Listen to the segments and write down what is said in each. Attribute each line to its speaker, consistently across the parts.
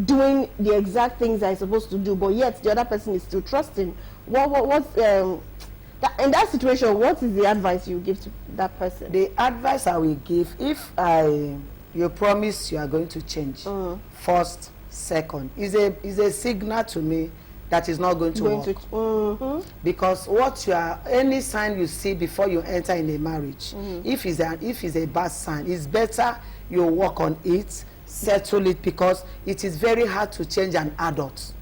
Speaker 1: doing the exact things I'm supposed to do, but yet the other person is still trusting. In that situation, what is the advice you give to that person?
Speaker 2: The advice I will give, if you promise you are going to change, first, second, is a signal to me that is not going to work. Because any sign you see before you enter in a marriage, if it's a bad sign, it's better you work on it, settle it, because it is very hard to change an adult.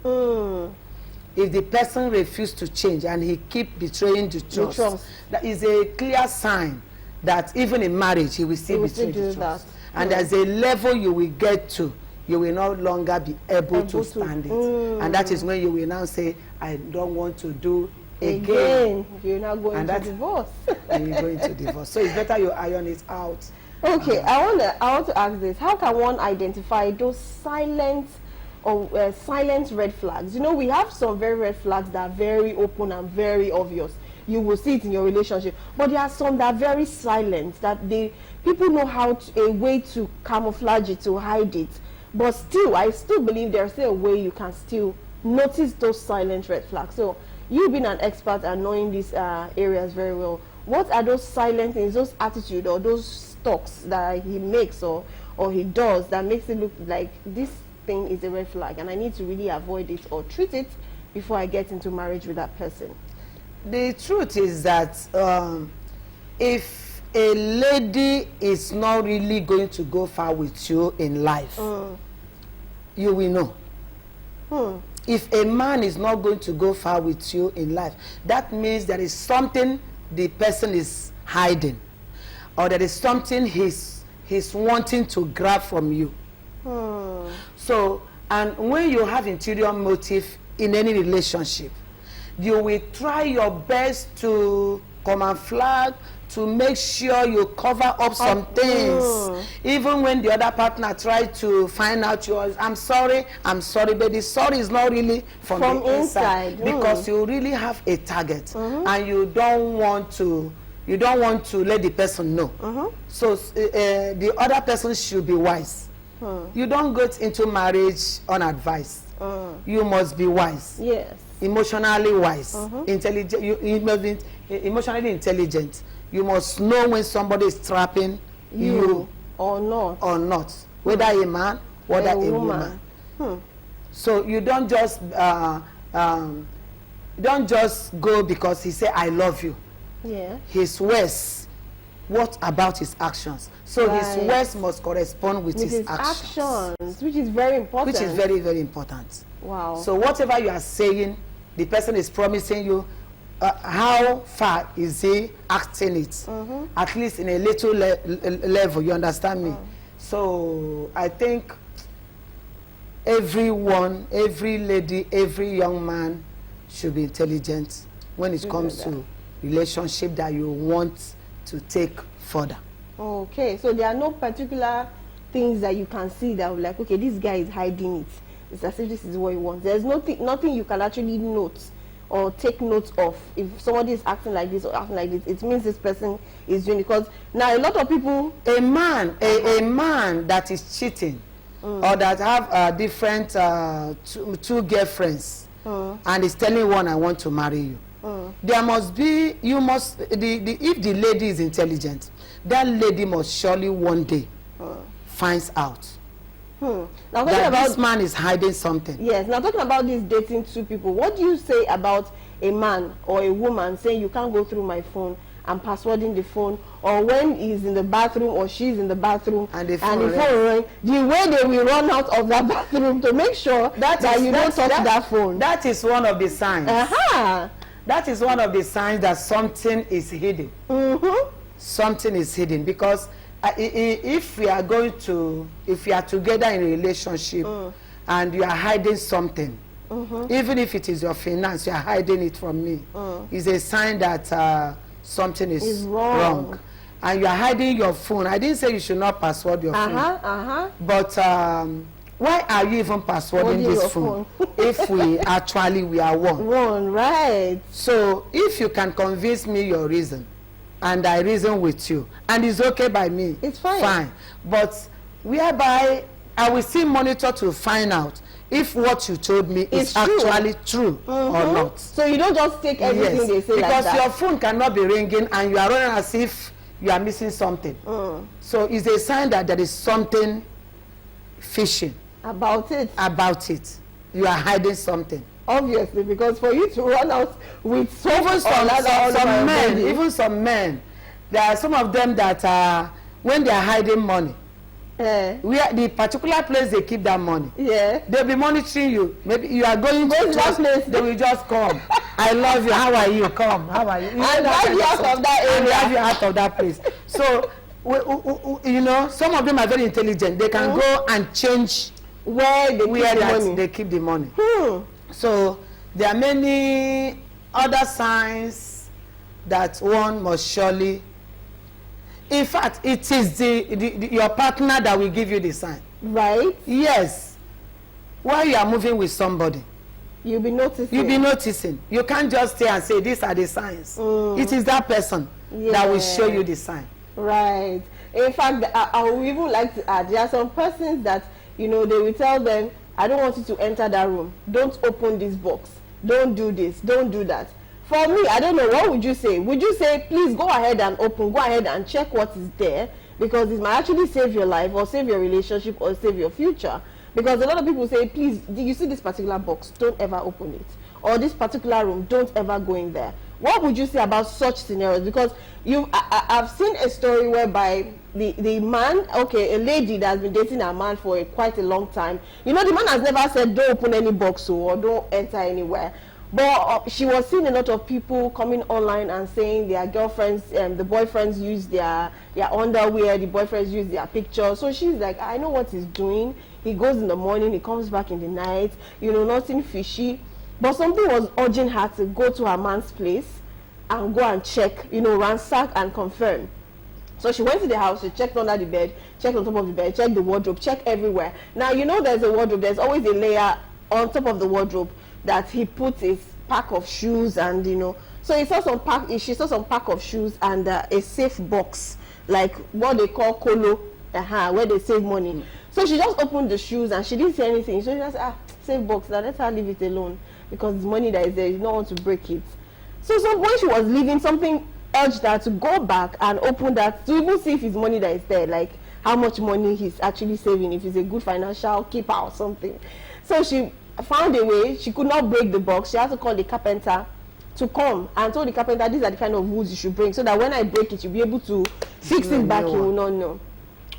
Speaker 2: If the person refuses to change and he keep betraying the trust, that is a clear sign that even in marriage he will still betray the trust. And there's a level you will get to, you will no longer be able to stand it. And that is when you will now say, I don't want to do again.
Speaker 1: You're not going to divorce.
Speaker 2: And you're going to divorce. So it's better you iron it out.
Speaker 1: Okay, I want to ask this. How can one identify those silent red flags? You know, we have some very red flags that are very open and very obvious. You will see it in your relationship. But there are some that are very silent, that people know a way to camouflage it, to hide it. But still, I still believe there's still a way you can still notice those silent red flags. So you being an expert and knowing these areas very well, what are those silent things, those attitudes or those talks that he makes or he does that makes it look like this thing is a red flag and I need to really avoid it or treat it before I get into marriage with that person?
Speaker 2: The truth is that if a lady is not really going to go far with you in life, you will know. If a man is not going to go far with you in life, that means there is something the person is hiding, or there is something he's wanting to grab from you. So, and when you have interior motive in any relationship, you will try your best to camouflage, to make sure you cover up some things. Even when the other partner tries to find out I'm sorry, but the sorry is not really from the inside. Because you really have a target and you don't want to let the person know. So the other person should be wise. You don't get into marriage unadvised. You must be wise. Yes. Emotionally wise, intelligent. You must be emotionally intelligent. You must know when somebody is trapping you or not, whether a man, whether a woman. So you don't just go because he said I love you. Yeah. His words, what about his actions? So his words must correspond with his actions,
Speaker 1: which is very important.
Speaker 2: Which is very, very important.
Speaker 1: Wow.
Speaker 2: So whatever you are saying, the person is promising you, how far is he acting it? At least in a little level, you understand me? So I think everyone, every lady, every young man should be intelligent when it comes to relationship that you want to take further.
Speaker 1: Okay, so there are no particular things that you can see that will like, okay, this guy is hiding it. It's as if this is what he wants. There's nothing you can actually note or take note of. If somebody is acting like this or acting like this, it means this person is doing it. Because now a lot of people,
Speaker 2: a man that is cheating or that have different two girlfriends and is telling one, I want to marry you. There must be, if the lady is intelligent, that lady must surely one day finds out
Speaker 1: now
Speaker 2: that this man is hiding something.
Speaker 1: Yes. Now talking about this dating two people, what do you say about a man or a woman saying you can't go through my phone and passwording the phone, or when he's in the bathroom or she's in the bathroom and the phone rings, the way they will run out of that bathroom to make sure that you don't touch that phone?
Speaker 2: That is one of the signs. That is one of the signs that something is hidden. Something is hidden, because if we are together in a relationship and you are hiding something, even if it is your finance, you are hiding it from me, it's a sign that something is wrong. And you are hiding your phone. I didn't say you should not password your phone, but why are you even passwording this phone if we are one?
Speaker 1: Right.
Speaker 2: So if you can convince me your reason, and I reason with you, and it's okay by me,
Speaker 1: it's fine.
Speaker 2: Fine. But whereby I will still monitor to find out if what you told me is
Speaker 1: It's true.
Speaker 2: actually true or not.
Speaker 1: So you don't just take everything
Speaker 2: Yes,
Speaker 1: they say like
Speaker 2: because
Speaker 1: that.
Speaker 2: your phone cannot be ringing and you are running as if you are missing something. So it's a sign that there is something fishy
Speaker 1: About it.
Speaker 2: about it. You are hiding something.
Speaker 1: Obviously, because for you to run out with so
Speaker 2: Even
Speaker 1: much
Speaker 2: some men,
Speaker 1: body,
Speaker 2: even some men, there are some of them that are, when they are hiding money, where the particular place they keep that money,
Speaker 1: yeah,
Speaker 2: they'll be monitoring you. Maybe you are going
Speaker 1: Where's
Speaker 2: to
Speaker 1: that place?
Speaker 2: they will just come. I love you. How are you? Come. How are you?
Speaker 1: and drive you out of that
Speaker 2: And drive you
Speaker 1: area.
Speaker 2: out of that place. So, you know, some of them are very intelligent. They can go and change
Speaker 1: Where they keep
Speaker 2: where
Speaker 1: the
Speaker 2: that
Speaker 1: money.
Speaker 2: they keep the money.
Speaker 1: Hmm.
Speaker 2: So there are many other signs that one must surely. In fact, it is your partner that will give you the sign.
Speaker 1: Right?
Speaker 2: Yes. While you are moving with somebody,
Speaker 1: You'll be noticing.
Speaker 2: you'll be noticing. You can't just stay and say these are the signs. It is that person that will show you the sign.
Speaker 1: Right. In fact, I would even like to add, there are some persons that, you know, they will tell them, I don't want you to enter that room. Don't open this box. Don't do this. Don't do that. For me, I don't know, what would you say? Would you say, please go ahead and open, go ahead and check what is there, because it might actually save your life or save your relationship or save your future? Because a lot of people say, please, you see this particular box, don't ever open it. Or this particular room, don't ever go in there. What would you say about such scenarios? Because I've seen a story whereby the man, okay, a lady that has been dating a man for quite a long time, you know, the man has never said don't open any box or don't enter anywhere. But she was seeing a lot of people coming online and saying their girlfriends, the boyfriends use their underwear, the boyfriends use their pictures. So she's like, I know what he's doing. He goes in the morning, he comes back in the night, you know, nothing fishy. But something was urging her to go to her man's place and go and check, you know, ransack and confirm. So she went to the house, she checked under the bed, checked on top of the bed, checked the wardrobe, checked everywhere. Now, you know, there's a wardrobe, there's always a layer on top of the wardrobe that he puts his pack of shoes and, you know. So she saw some pack of shoes and a safe box, like what they call colo, where they save money. So she just opened the shoes and she didn't see anything. So she just safe box, now let her leave it alone, because it's money that is there, you don't want to break it. So when she was leaving, something urged her to go back and open that to even see if it's money that is there, like how much money he's actually saving, if he's a good financial keeper or something. So she found a way. She could not break the box. She had to call the carpenter to come and told the carpenter, these are the kind of woods you should bring, so that when I break it, you'll be able to fix it back. You will not know.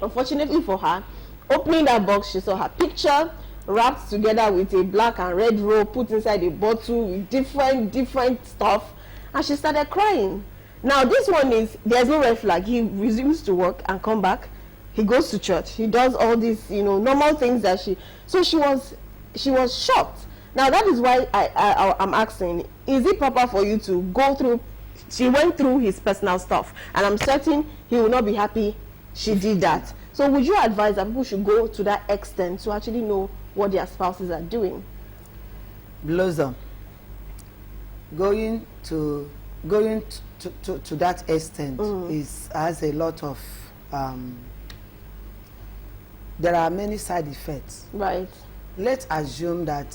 Speaker 1: Unfortunately for her, opening that box, she saw her picture wrapped together with a black and red rope, put inside a bottle with different stuff, and she started crying. Now this one is, there's no red flag. He resumes to work and come back. He goes to church. He does all these, you know, normal things that so she was shocked. Now that is why I'm asking, is it proper for you to go through? She went through his personal stuff, and I'm certain he will not be happy she did that. So would you advise that people should go to that extent to actually know what their spouses are doing?
Speaker 2: Blossom, going to that extent has a lot of there are many side effects.
Speaker 1: Right.
Speaker 2: Let's assume that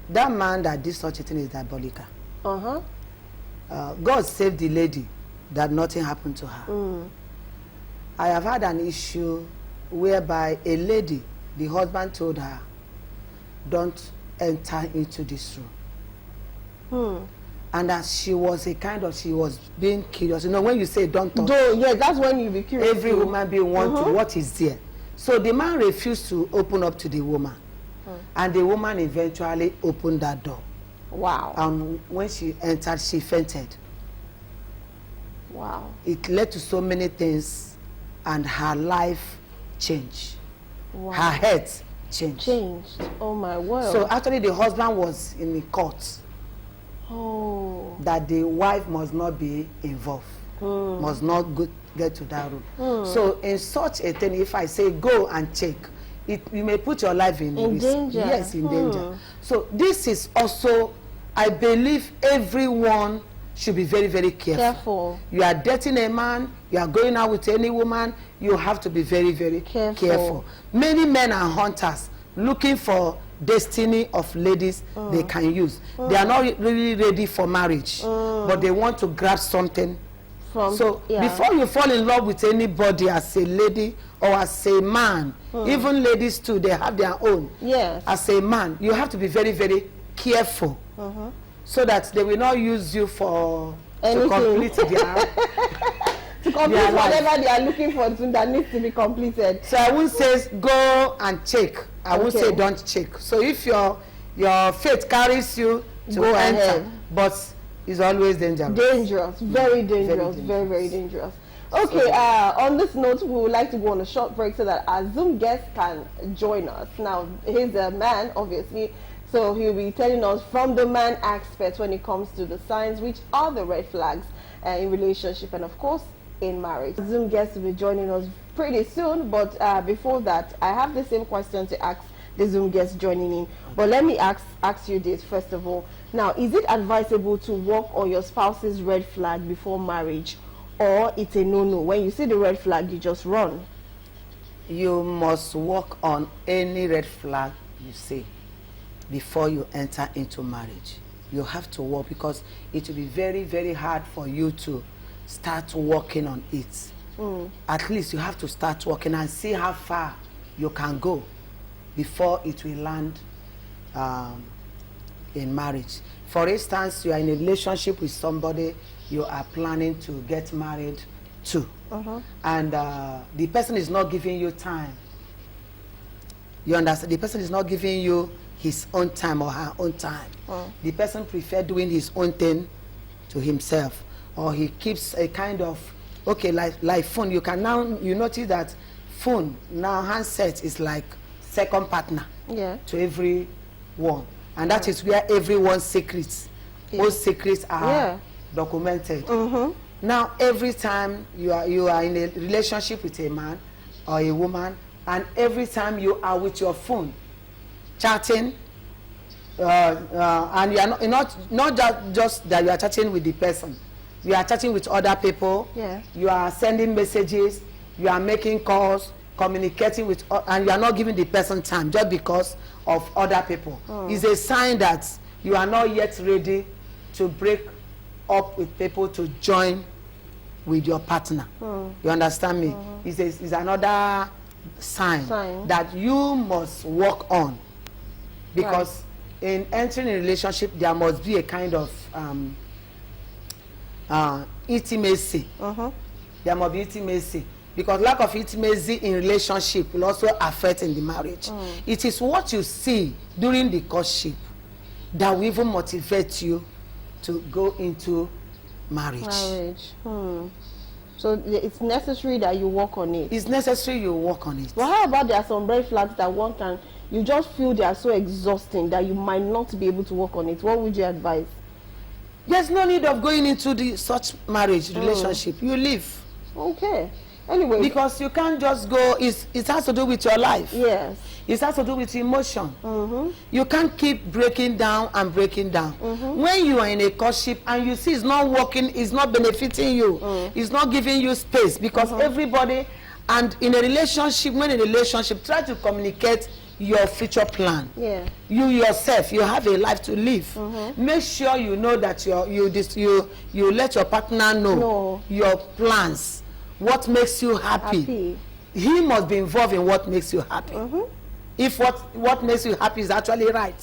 Speaker 2: that man that did such a thing is diabolical. God saved the lady that nothing happened to her. I have had an issue whereby a lady, the husband told her, don't enter into this room. And that she was being curious. You know, when you say don't touch,
Speaker 1: Yeah, that's when you be curious.
Speaker 2: every woman being want to, what is there? So the man refused to open up to the woman. And the woman eventually opened that door.
Speaker 1: Wow.
Speaker 2: And when she entered, she fainted.
Speaker 1: Wow.
Speaker 2: It led to so many things, and her life changed.
Speaker 1: Wow.
Speaker 2: Her health changed.
Speaker 1: Oh my word.
Speaker 2: So actually the husband was in the court that the wife must not be involved, must not get to that room. So in such a thing, if I say go and check, you may put your life in risk.
Speaker 1: Danger.
Speaker 2: Yes, in danger. So this is also, I believe everyone should be very, very careful. You are dating a man, you are going out with any woman, you have to be very, very careful. Many men are hunters looking for destiny of ladies they can use. They are not really ready for marriage, but they want to grab something. Before you fall in love with anybody as a lady or as a man, even ladies too, they have their own.
Speaker 1: Yes.
Speaker 2: As a man, you have to be very, very careful, so that they will not use you for to complete their
Speaker 1: to complete whatever they are looking for that needs to be completed.
Speaker 2: So I won't say go and check. I won't say don't check. So if your faith carries you to go enter, ahead. But it's always dangerous.
Speaker 1: Dangerous, very dangerous, very dangerous. Okay, on this note, we would like to go on a short break so that our Zoom guest can join us. Now, he's a man, obviously, so he'll be telling us from the man aspect when it comes to the signs, which are the red flags in relationship and, of course, in marriage. Zoom guest will be joining us pretty soon, but before that, I have the same question to ask the Zoom guest joining in. But let me ask you this first of all. Now, is it advisable to work on your spouse's red flag before marriage, or it's a no-no? When you see the red flag, you just run.
Speaker 2: You must work on any red flag you see before you enter into marriage. You have to work, because it will be very, very hard for you to start working on it. At least you have to start working and see how far you can go before it will land in marriage. For instance, you are in a relationship with somebody you are planning to get married to, and the person is not giving you time. You understand? The person is not giving you his own time or her own time. The person prefers doing his own thing to himself, or he keeps a kind of, okay, like phone. You can now, you notice that phone now, handset is like second partner to everyone, and that is where everyone's secrets, those secrets are documented. Now, every time you are in a relationship with a man or a woman, and every time you are with your phone chatting, and you are not just that you are chatting with the person, you are chatting with other people. You are sending messages, you are making calls, communicating with, and you are not giving the person time just because of other people. It's a sign that you are not yet ready to break up with people to join with your partner. You understand me? It's another sign that you must work on, because in entering a relationship there must be a kind of intimacy. There must be intimacy, because lack of intimacy in relationship will also affect in the marriage. It is what you see during the courtship that will even motivate you to go into marriage.
Speaker 1: So it's necessary that you work on it.
Speaker 2: It's necessary you work on it.
Speaker 1: But how about there are some red flags that one can, you just feel they are so exhausting that you might not be able to work on it? What would you advise?
Speaker 2: There's no need of going into such marriage relationship. You leave.
Speaker 1: Okay. Anyway,
Speaker 2: because you can't just go. It has to do with your life.
Speaker 1: Yes.
Speaker 2: It has to do with emotion. You can't keep breaking down and breaking down. When you are in a courtship and you see it's not working, it's not benefiting you, it's not giving you space, because everybody, and in a relationship, when in a relationship, try to communicate your future plan. You yourself, you have a life to live. Make sure you know that you let your partner know your plans, what makes you happy. He must be involved in what makes you happy. If what makes you happy is actually right,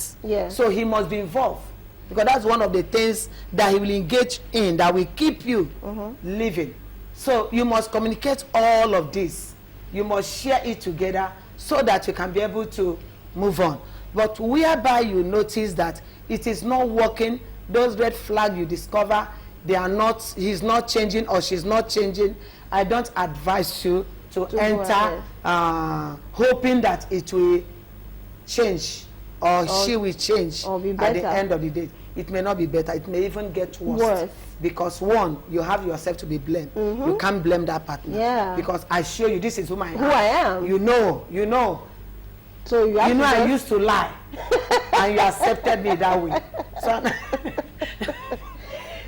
Speaker 2: so he must be involved, because that's one of the things that he will engage in that will keep you living. So you must communicate all of this. You must share it together so that you can be able to move on. But whereby you notice that it is not working, those red flags you discover, they are not, he's not changing or she's not changing, I don't advise you to enter hoping that it will change, or she will change at the end of the day. It may not be better, it may even get worse. Because one, you have yourself to be blamed. You can't blame that partner. Because I show you, this is who I am. You know. So you know I used to lie and you accepted me that way. So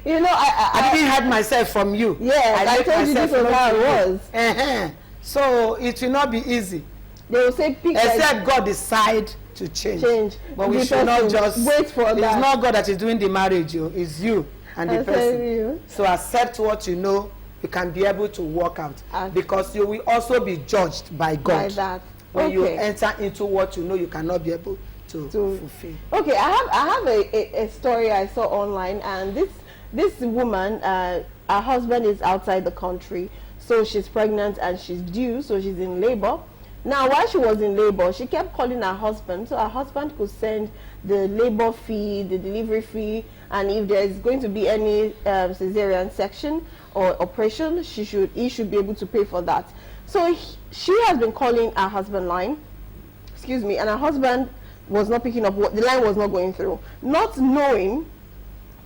Speaker 1: You know,
Speaker 2: I didn't hide myself from you.
Speaker 1: Yes, I
Speaker 2: make
Speaker 1: told you this
Speaker 2: myself
Speaker 1: was how it
Speaker 2: known
Speaker 1: was.
Speaker 2: to you. So it will not be easy.
Speaker 1: They will say pick
Speaker 2: Except God decide to change. But we
Speaker 1: The
Speaker 2: should not
Speaker 1: person,
Speaker 2: just
Speaker 1: wait for
Speaker 2: it's
Speaker 1: that.
Speaker 2: not God that is doing the marriage, it's you and the
Speaker 1: I
Speaker 2: person.
Speaker 1: tell you.
Speaker 2: So accept what you know you can be able to work out, because you will also be judged by God
Speaker 1: By that.
Speaker 2: when you
Speaker 1: Okay.
Speaker 2: enter into what you know you cannot be able to fulfill.
Speaker 1: Okay, I have a story I saw online, and this woman, her husband is outside the country, so she's pregnant and she's due, so she's in labor. Now, while she was in labor, she kept calling her husband, so her husband could send the labor fee, the delivery fee, and if there is going to be any cesarean section or operation, he should be able to pay for that. So she has been calling her husband line, excuse me, and her husband was not picking up, the line was not going through, not knowing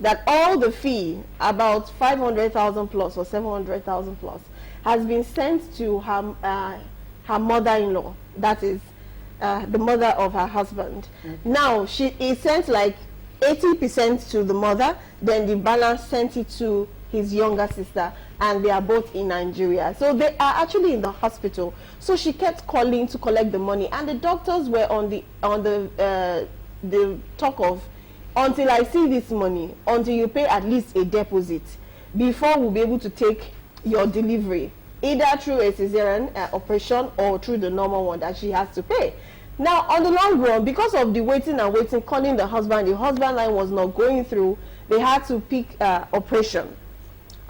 Speaker 1: that all the fee, about 500,000 plus or 700,000 plus, has been sent to her mother-in-law, that is the mother of her husband. Now he sent like 80% to the mother, then the balance sent it to his younger sister, and they are both in Nigeria. So they are actually in the hospital. So she kept calling to collect the money, and the doctors were on the talk of, until I see this money, until you pay at least a deposit, before we'll be able to take your delivery, either through a cesarean operation or through the normal one that she has to pay. Now, on the long run, because of the waiting and waiting, calling the husband line was not going through, they had to pick operation.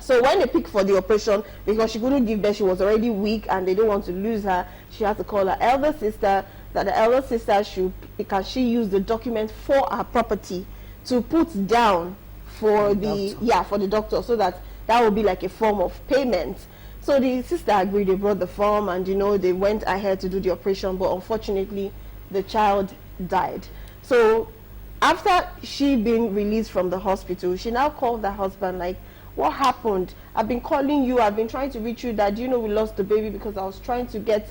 Speaker 1: So when they picked for the operation, because she couldn't give birth, she was already weak and they don't want to lose her, she had to call her elder sister, that the elder sister she use the document for her property to put down for the doctor, so that would be like a form of payment. So the sister agreed, they brought the form, and they went ahead to do the operation, but unfortunately the child died. So after she been released from the hospital, she now called the husband like, what happened? I've been calling you, I've been trying to reach you, that we lost the baby, because I was trying to get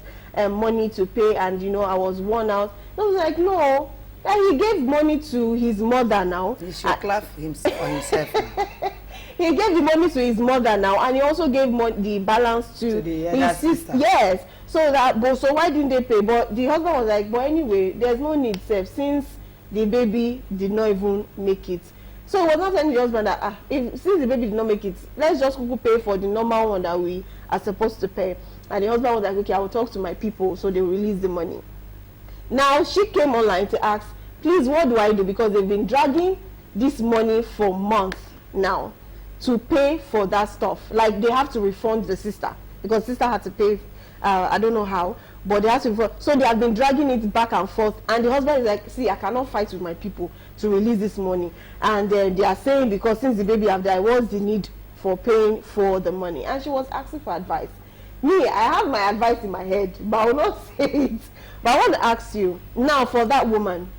Speaker 1: money to pay, and I was worn out. I was like, no, that he gave money to his mother now.
Speaker 2: He should clap for himself now.
Speaker 1: He gave the money to his mother now, and he also gave the balance to his sister. Yes. So why didn't they pay? But the husband was like, but anyway, there's no need, since the baby did not even make it. So it was not telling the husband that since the baby did not make it, let's just pay for the normal one that we are supposed to pay. And the husband was like, okay, I will talk to my people, so they will release the money. Now she came online to ask, please, what do I do? Because they've been dragging this money for months now to pay for that stuff. Like, they have to refund the sister, because sister had to pay, I don't know how, but they have to refund. So they have been dragging it back and forth, and the husband is like, see, I cannot fight with my people to release this money. And they are saying, because since the baby have died, what's the need for paying for the money? And she was asking for advice. Me, I have my advice in my head, but I will not say it. But I want to ask you, now for that woman,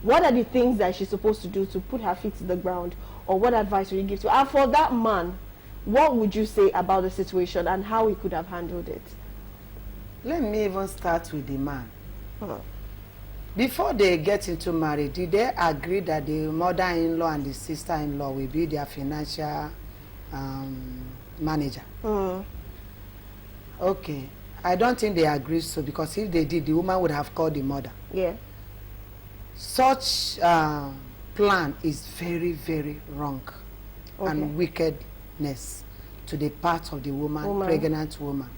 Speaker 1: what are the things that she's supposed to do to put her feet to the ground? Or what advice would you give to her? And for that man, what would you say about the situation and how he could have handled it?
Speaker 2: Let me even start with the man. Before they get into marriage, did they agree that the mother-in-law and the sister-in-law will be their financial manager? Okay. I don't think they agreed so, because if they did, the woman would have called the mother. Yeah. Such plan is very, very wrong, and wickedness to the part of the woman. Pregnant woman.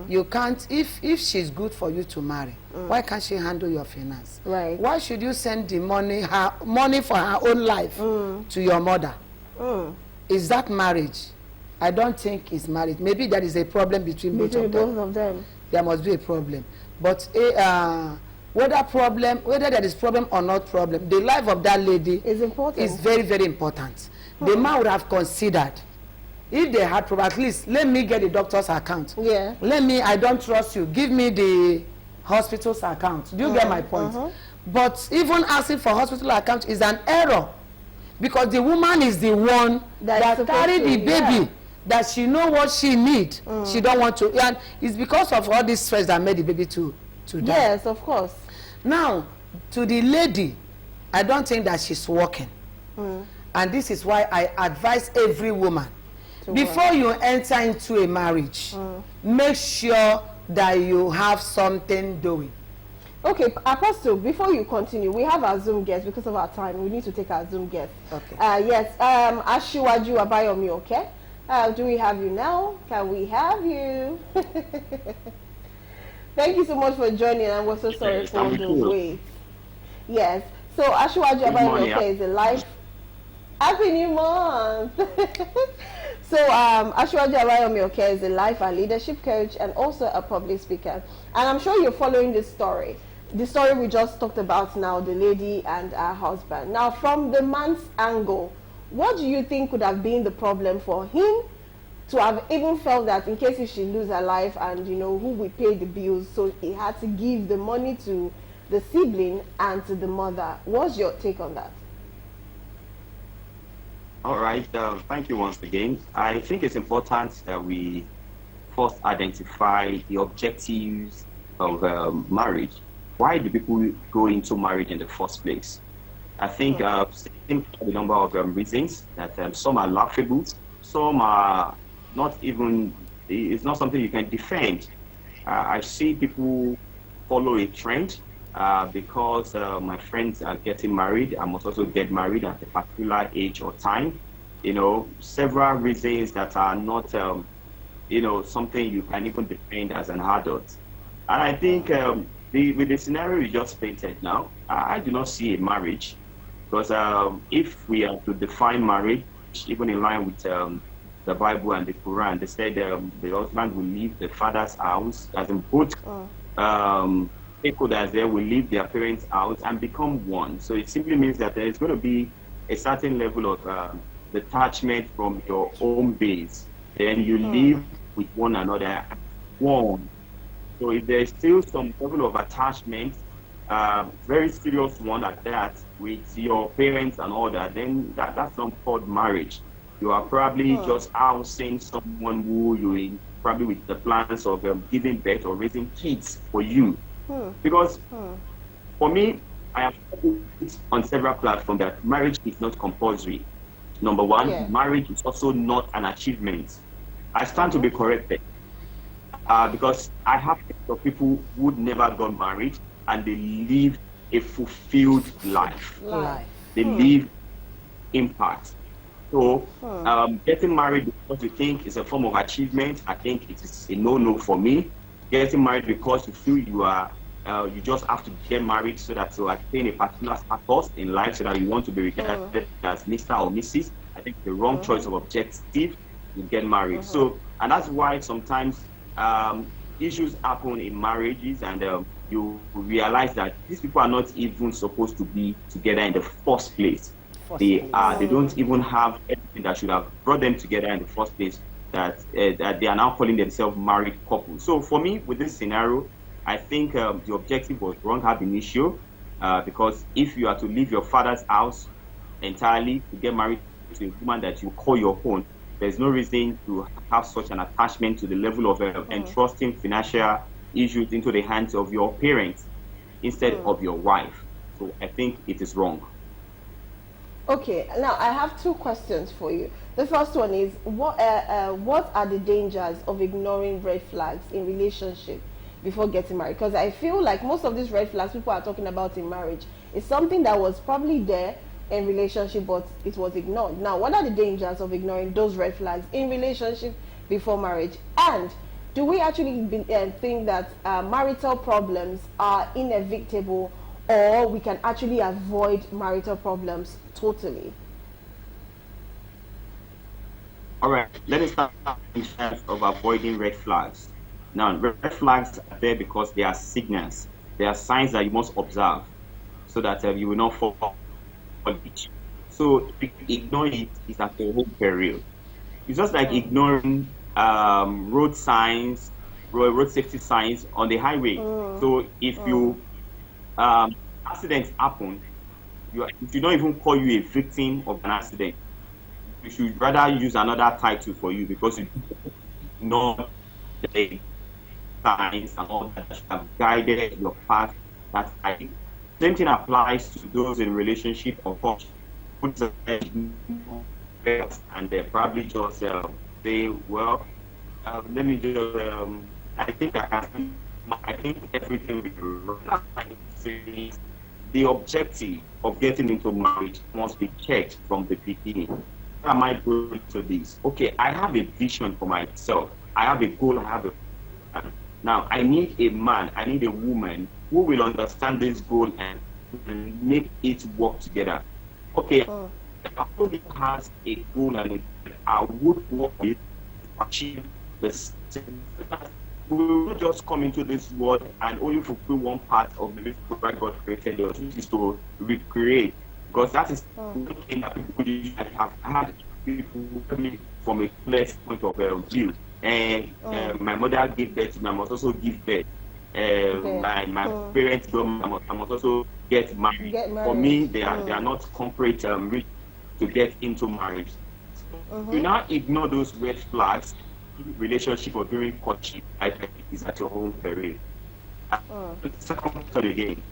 Speaker 2: You can't, if she's good for you to marry, why can't she handle your finance? Right. Why should you send the money for her own life to your mother? Is that marriage? I don't think it's marriage. Maybe there is a problem between both of them. There must be a problem. But whether there is problem or not problem, the life of that lady is important. Is very, very important. The man would have considered, if they had problem, at least let me get the doctor's account. Yeah. I don't trust you. Give me the hospital's account. Do you get my point? But even asking for hospital account is an error, because the woman is the one that carried the baby. That she know what she need. She don't want to, and it's because of all this stress that made the baby to die. Yes, of course. Now, to the lady, I don't think that she's working. And this is why I advise every woman, before you enter into a marriage, make sure that you have something doing.
Speaker 1: Okay, Apostle, before you continue, we have our Zoom guest. Because of our time, we need to take our Zoom guest.
Speaker 2: Okay.
Speaker 1: Yes, Ashiwaju Abayomi, okay? Do we have you now? Can we have you? Thank you so much for joining, and we're so sorry for the wait. Yes, so Ashiwaju Abayomi, okay, is a live... Happy New Month! So Ashiwaju Abayomi, okay, is a life and leadership coach and also a public speaker. And I'm sure you're following this story. The story we just talked about now, the lady and her husband. Now, from the man's angle, what do you think could have been the problem for him to have even felt that in case if she lose her life and, you know, who will pay the bills, so he had to give the money to the sibling and to the mother? What's your take on that?
Speaker 3: All right, thank you once again. I think it's important that we first identify the objectives of marriage. Why do people go into marriage in the first place? I think a number of reasons that some are laughable, some are not even, it's not something you can defend. I see people follow a trend because my friends are getting married. I must also get married at a particular age or time. You know, several reasons that are not, you know, something you can even defend as an adult. And I think with the scenario you just painted now, I do not see a marriage. Because if we are to define marriage, even in line with the Bible and the Quran, they said the husband will leave the father's house, as in both stakeholders there will leave their parents' house and become one. So it simply means that there is going to be a certain level of detachment from your own base. Then you live with one another as one. So if there is still some level of attachment, very serious one at that, with your parents and all that, then that's not called marriage. You are probably just housing someone who you in, probably with the plans of giving birth or raising kids for you. Because for me, I have put on several platforms that marriage is not compulsory. Number one, marriage is also not an achievement. I stand to be corrected because I have people who never got married and they live a fulfilled life. They live impact. So getting married because you think is a form of achievement, I think it is a no-no for me. Getting married because you feel you are, you just have to get married so that to attain a particular status in life, so that you want to be regarded as Mr. or Mrs. I think the wrong choice of objective to get married. So, and that's why sometimes issues happen in marriages, and you realize that these people are not even supposed to be together in the first place. They don't even have anything that should have brought them together in the first place, that they are now calling themselves married couples. So for me, with this scenario, I think the objective was wrong ab initio, because if you are to leave your father's house entirely to get married to a woman that you call your own, there's no reason to have such an attachment to the level of entrusting financial issues into the hands of your parents instead of your wife. So I think it is wrong.
Speaker 1: Okay, now I have two questions for you. The first one is, what are the dangers of ignoring red flags in relationship before getting married? Because I feel like most of these red flags people are talking about in marriage is something that was probably there in relationship, but it was ignored. Now, what are the dangers of ignoring those red flags in relationship before marriage? And do we actually think that marital problems are inevitable, or we can actually avoid marital problems totally?
Speaker 3: All right, let us start in terms of avoiding red flags. Now, red flags are there because they are signals. They are signs that you must observe so that you will not fall on it. So ignoring it is at the whole peril. It's just like ignoring road signs, road safety signs on the highway. So if you accidents happen, you don't even call you a victim of an accident. You should rather use another title for you, because you know the signs and all that have guided your path that time. Same thing applies to those in relationship or courtship. put and they probably just say, well, let me just, I think everything will be the objective of getting into marriage must be checked from the beginning. How am I going to this? Okay, I have a vision for myself. I have a goal, I have a plan. Now, I need a man, I need a woman who will understand this goal and make it work together. Okay, everybody has a goal and I would work with to achieve the same. We will not just come into this world and only fulfill one part of the why God created us, which is to recreate. Because that is one thing that people have had people from a place point of view. And my mother gave birth, I must also give birth. My parents go, I must also get married. For me, they are not concrete to get into marriage. You now ignore those red flags. Relationship or during courtship, I think is at your own peril. Second thought again.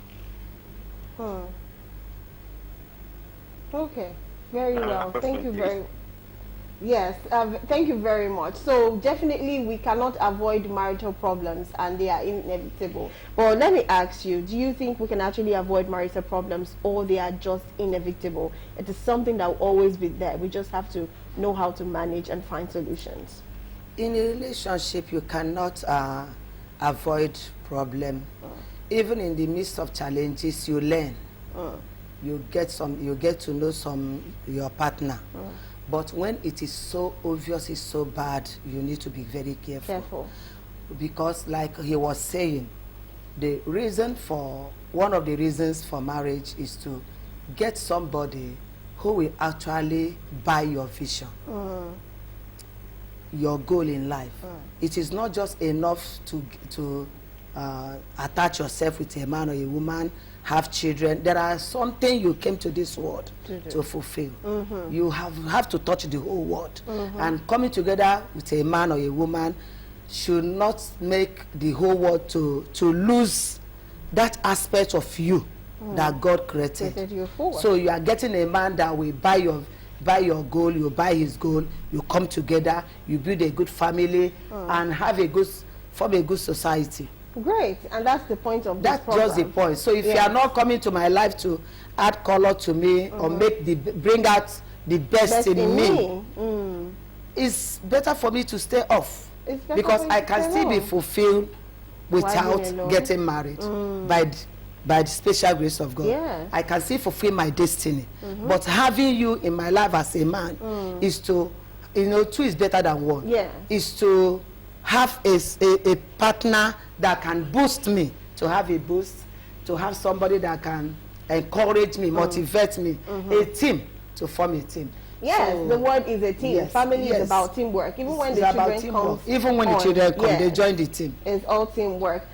Speaker 1: Okay, very well. Thank you very. Yes, thank you very much. So definitely we cannot avoid marital problems and they are inevitable. But let me ask you, do you think we can actually avoid marital problems or they are just inevitable? It is something that will always be there. We just have to know how to manage and find solutions.
Speaker 2: In a relationship, you cannot avoid problem. Even in the midst of challenges, you learn. You get to know your partner. But when it is so obvious, it's so bad, you need to be very careful. Because like he was saying, one of the reasons for marriage is to get somebody who will actually buy your vision. Your goal in life. It is not just enough to attach yourself with a man or a woman, have children. There are something you came to this world to fulfill. You have to touch the whole world. And coming together with a man or a woman should not make the whole world to lose that aspect of you that God created. So you are getting a man that will buy your goal, you buy his goal, you come together, you build a good family and form a good society.
Speaker 1: Great, and that's the point of this program.
Speaker 2: That's just the point. So if you are not coming to my life to add color to me or bring out the best in me, it's better for me to stay off because I can still be fulfilled without getting married by the special grace of God.
Speaker 1: Yes.
Speaker 2: I can still fulfill my destiny. But having you in my life as a man is to, two is better than one.
Speaker 1: Yeah.
Speaker 2: Is to have a partner that can boost me, to have a boost, to have somebody that can encourage me, motivate me, a team, to form a team.
Speaker 1: Yes,
Speaker 2: so,
Speaker 1: the word is a team.
Speaker 2: Yes,
Speaker 1: Family is about teamwork. Even when the children come,
Speaker 2: even when the children come, they join the team.
Speaker 1: It's all teamwork.